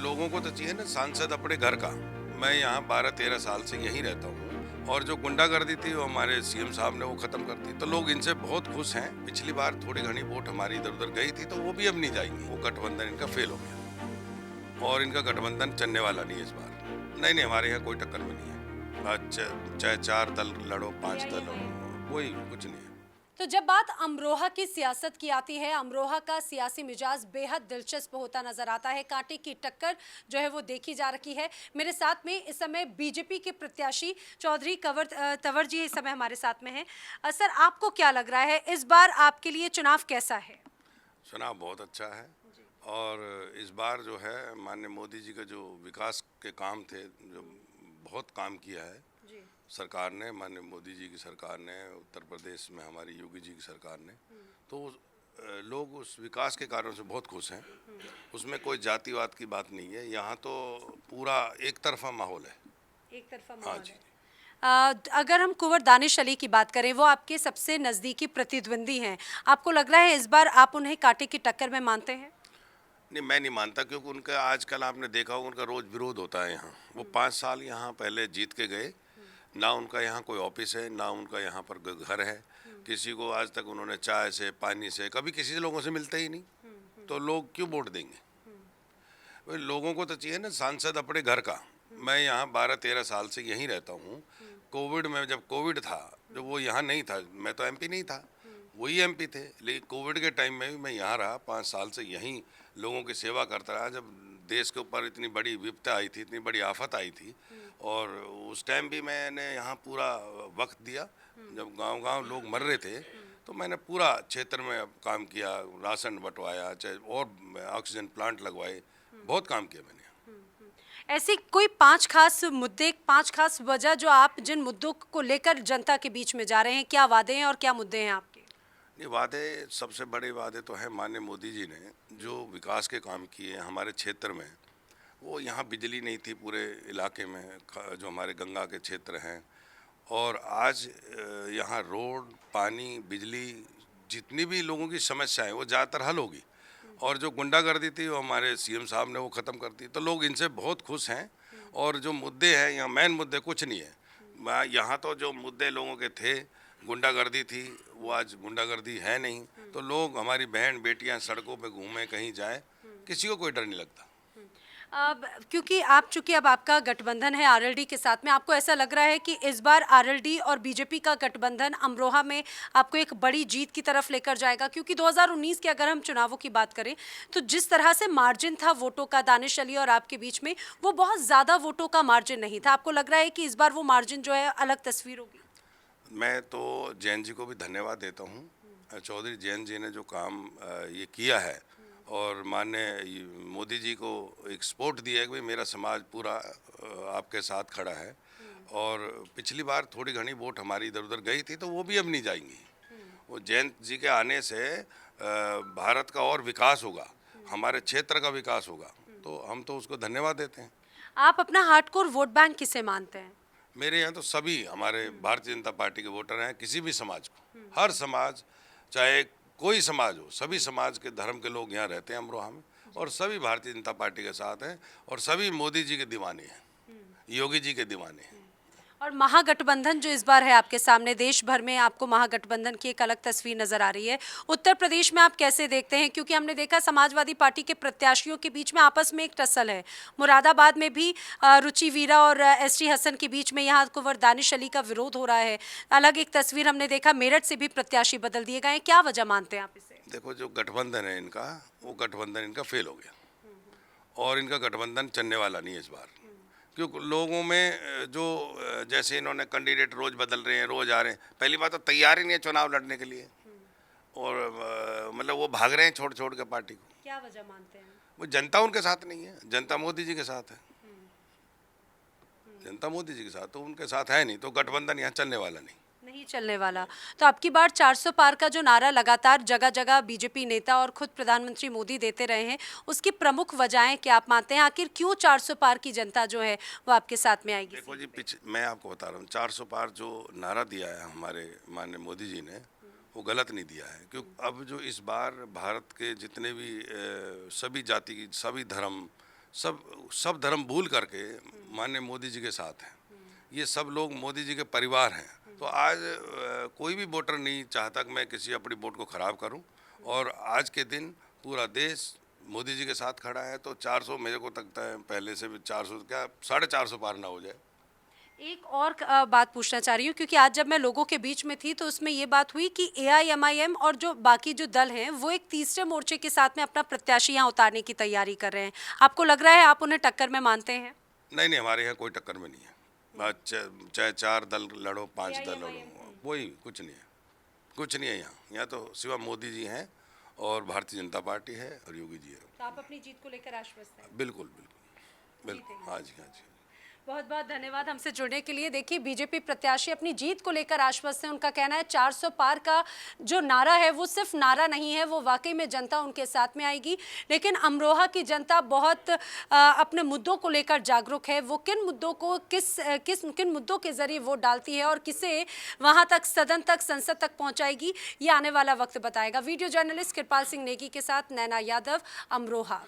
लोगों को तो चाहिए ना सांसद अपने घर का। मैं यहाँ 12-13 साल से यहीं रहता हूँ और जो गुंडागर्दी थी वो हमारे सीएम साहब ने वो खत्म कर दी, तो लोग इनसे बहुत खुश हैं। पिछली बार थोड़ी घनी वोट हमारी इधर उधर गई थी, तो वो भी अब नहीं जाएंगी। वो गठबंधन इनका फेल हो गया और इनका गठबंधन चलने वाला नहीं है इस बार। नहीं नहीं, हमारे यहाँ कोई टक्कर में नहीं है। चाहे 4 दल लड़ो, 5 दल लड़ो, कोई कुछ नहीं है। तो जब बात अमरोहा की सियासत की आती है, अमरोहा का सियासी मिजाज बेहद दिलचस्प होता नजर आता है। कांटे की टक्कर जो है वो देखी जा रही है। मेरे साथ में इस समय बीजेपी के प्रत्याशी चौधरी तंवर जी इस समय हमारे साथ में हैं। सर, आपको क्या लग रहा है इस बार आपके लिए चुनाव कैसा है? चुनाव बहुत अच्छा है और इस बार जो है माननीय मोदी जी का जो विकास के काम थे, जो बहुत काम किया है सरकार ने, माननीय मोदी जी की सरकार ने, उत्तर प्रदेश में हमारी योगी जी की सरकार ने, तो लोग उस विकास के कारण से बहुत खुश हैं। उसमें कोई जातिवाद की बात नहीं है। यहाँ तो पूरा एक तरफा माहौल है। एक तरफा हाँ माहौल जी। है। अगर हम कुंवर दानिश अली की बात करें, वो आपके सबसे नजदीकी प्रतिद्वंदी हैं। आपको लग रहा है इस बार आप उन्हें कांटे की टक्कर में मानते हैं? नहीं, मैं नहीं मानता, क्योंकि उनका आजकल आपने देखा होगा उनका रोज विरोध होता है यहाँ। वो 5 साल यहाँ पहले जीत के गए, ना उनका यहाँ कोई ऑफिस है, ना उनका यहाँ पर घर है। किसी को आज तक उन्होंने चाय से, पानी से, कभी किसी लोगों से मिलते ही नहीं, तो लोग क्यों वोट देंगे? भाई लोगों को तो चाहिए ना सांसद अपने घर का। मैं यहाँ 12-13 साल से यहीं रहता हूँ। कोविड में, जब कोविड था, जब वो यहाँ नहीं था, मैं तो एमपी नहीं था, वही एमपी थे, लेकिन कोविड के टाइम में भी मैं यहाँ रहा। 5 साल से यहीं लोगों की सेवा करता रहा। जब देश के ऊपर इतनी बड़ी विपदा आई थी, इतनी बड़ी आफत आई थी, और उस टाइम भी मैंने यहाँ पूरा वक्त दिया। जब गांव-गांव लोग मर रहे थे, तो मैंने पूरा क्षेत्र में काम किया, राशन बंटवाया, चाहे और ऑक्सीजन प्लांट लगवाए, बहुत काम किया मैंने। ऐसी कोई 5 खास मुद्दे, 5 खास वजह जो आप जिन मुद्दों को लेकर जनता के बीच में जा रहे हैं, क्या वादे हैं और क्या मुद्दे हैं आपके? ये वादे, सबसे बड़े वादे तो है माननीय मोदी जी ने जो विकास के काम किए हैं हमारे क्षेत्र में। वो यहाँ बिजली नहीं थी पूरे इलाके में, जो हमारे गंगा के क्षेत्र हैं, और आज यहाँ रोड, पानी, बिजली, जितनी भी लोगों की समस्याएं वो ज़्यादातर हल होगी। और जो गुंडागर्दी थी वो हमारे सीएम साहब ने वो ख़त्म कर दी, तो लोग इनसे बहुत खुश हैं। और जो मुद्दे हैं यहाँ, मेन मुद्दे कुछ नहीं है। यहाँ तो जो मुद्दे लोगों के थे, गुंडागर्दी थी, वो आज गुंडागर्दी है नहीं, तो लोग, हमारी बहन बेटियां सड़कों पे घूमें, कहीं जाए, किसी को कोई डर नहीं लगता। अब क्योंकि आप, चूंकि अब आपका गठबंधन है आरएलडी के साथ में, आपको ऐसा लग रहा है कि इस बार आरएलडी और बीजेपी का गठबंधन अमरोहा में आपको एक बड़ी जीत की तरफ लेकर जाएगा? क्योंकि 2019 के अगर हम चुनावों की बात करें, तो जिस तरह से मार्जिन था वोटों का दानिश अली और आपके बीच में, वो बहुत ज़्यादा वोटों का मार्जिन नहीं था। आपको लग रहा है कि इस बार वो मार्जिन जो है अलग तस्वीर होगी? मैं तो जैन जी को भी धन्यवाद देता हूँ। चौधरी जैन जी ने जो काम ये किया है, और माननीय मोदी जी को एक सपोर्ट दिया है कि भाई मेरा समाज पूरा आपके साथ खड़ा है। और पिछली बार थोड़ी घनी वोट हमारी इधर उधर गई थी, तो वो भी अब नहीं जाएंगी। वो जैन जी के आने से भारत का और विकास होगा, हमारे क्षेत्र का विकास होगा, तो हम तो उसको धन्यवाद देते हैं। आप अपना हार्डकोर वोट बैंक किसे मानते हैं? मेरे यहाँ तो सभी हमारे भारतीय जनता पार्टी के वोटर हैं, किसी भी समाज को, हर समाज, चाहे कोई समाज हो, सभी समाज के धर्म के लोग यहाँ रहते हैं अमरोहा में, और सभी भारतीय जनता पार्टी के साथ हैं, और सभी मोदी जी के दीवाने हैं, योगी जी के दीवाने हैं। और महागठबंधन जो इस बार है आपके सामने, देश भर में आपको महागठबंधन की एक अलग तस्वीर नजर आ रही है। उत्तर प्रदेश में आप कैसे देखते हैं? क्योंकि हमने देखा समाजवादी पार्टी के प्रत्याशियों के बीच में आपस में एक टसल है। मुरादाबाद में भी रुचि वीरा और एसटी हसन के बीच में यहाँ कुंवर दानिश अली का विरोध हो रहा है। अलग एक तस्वीर हमने देखा, मेरठ से भी प्रत्याशी बदल दिए गए। क्या वजह मानते हैं आप इसे? देखो, जो गठबंधन है इनका, वो गठबंधन इनका फेल हो गया, और इनका गठबंधन चलने वाला नहीं है इस बार। क्योंकि लोगों में जो जैसे इन्होंने कैंडिडेट रोज बदल रहे हैं, रोज आ रहे हैं, पहली बात तो तैयार ही नहीं है चुनाव लड़ने के लिए, और मतलब वो भाग रहे हैं छोड़ छोड़ के पार्टी को। क्या वजह मानते हैं? वो जनता उनके साथ नहीं है, जनता मोदी जी के साथ है। जनता मोदी जी के साथ, तो उनके साथ है नहीं, तो गठबंधन यहाँ चलने वाला नहीं चलने वाला। तो अब की बार 400 पार का जो नारा लगातार जगह जगह बीजेपी नेता और खुद प्रधानमंत्री मोदी देते रहे हैं, उसकी प्रमुख वजहें क्या आप मानते हैं? आखिर क्यों 400 पार की जनता जो है वो आपके साथ में आएगी? देखो जी, मैं आपको बता रहा हूँ, 400 पार जो नारा दिया है हमारे माननीय मोदी जी ने, वो गलत नहीं दिया है। क्योंकि अब जो इस बार भारत के जितने भी सभी जाति की, सभी धर्म, सब धर्म भूल करके माननीय मोदी जी के साथ हैं। ये सब लोग मोदी जी के परिवार हैं। तो आज कोई भी वोटर नहीं चाहता कि मैं किसी अपनी वोट को ख़राब करूं। और आज के दिन पूरा देश मोदी जी के साथ खड़ा है। तो 400 मेरे को लगता है पहले से भी 400 क्या 450 पार ना हो जाए। एक और बात पूछना चाह रही हूँ, क्योंकि आज जब मैं लोगों के बीच में थी तो उसमें ये बात हुई कि AIMIM और जो बाकी जो दल हैं वो एक तीसरे मोर्चे के साथ में अपना प्रत्याशी यहाँ उतारने की तैयारी कर रहे हैं। आपको लग रहा है आप उन्हें टक्कर में मानते हैं? नहीं, हमारे यहाँ कोई टक्कर में नहीं है। चाहे 4 दल लड़ो, 5 दल लड़ो, वही कुछ नहीं है। कुछ नहीं है यहाँ तो सिवा मोदी जी हैं और भारतीय जनता पार्टी है और योगी जी है। तो आप अपनी जीत को लेकर आश्वस्त हैं? बिल्कुल हाँ जी, हाँ जी। बहुत बहुत धन्यवाद हमसे जुड़ने के लिए। देखिए, बीजेपी प्रत्याशी अपनी जीत को लेकर आश्वस्त हैं। उनका कहना है 400 पार का जो नारा है वो सिर्फ नारा नहीं है, वो वाकई में जनता उनके साथ में आएगी। लेकिन अमरोहा की जनता बहुत अपने मुद्दों को लेकर जागरूक है। वो किन मुद्दों को किन मुद्दों के जरिए वोट डालती है और किसे वहां तक, सदन तक, संसद तक पहुंचाएगी, ये आने वाला वक्त बताएगा। वीडियो जर्नलिस्ट कृपाल सिंह नेगी के साथ नैना यादव, अमरोहा।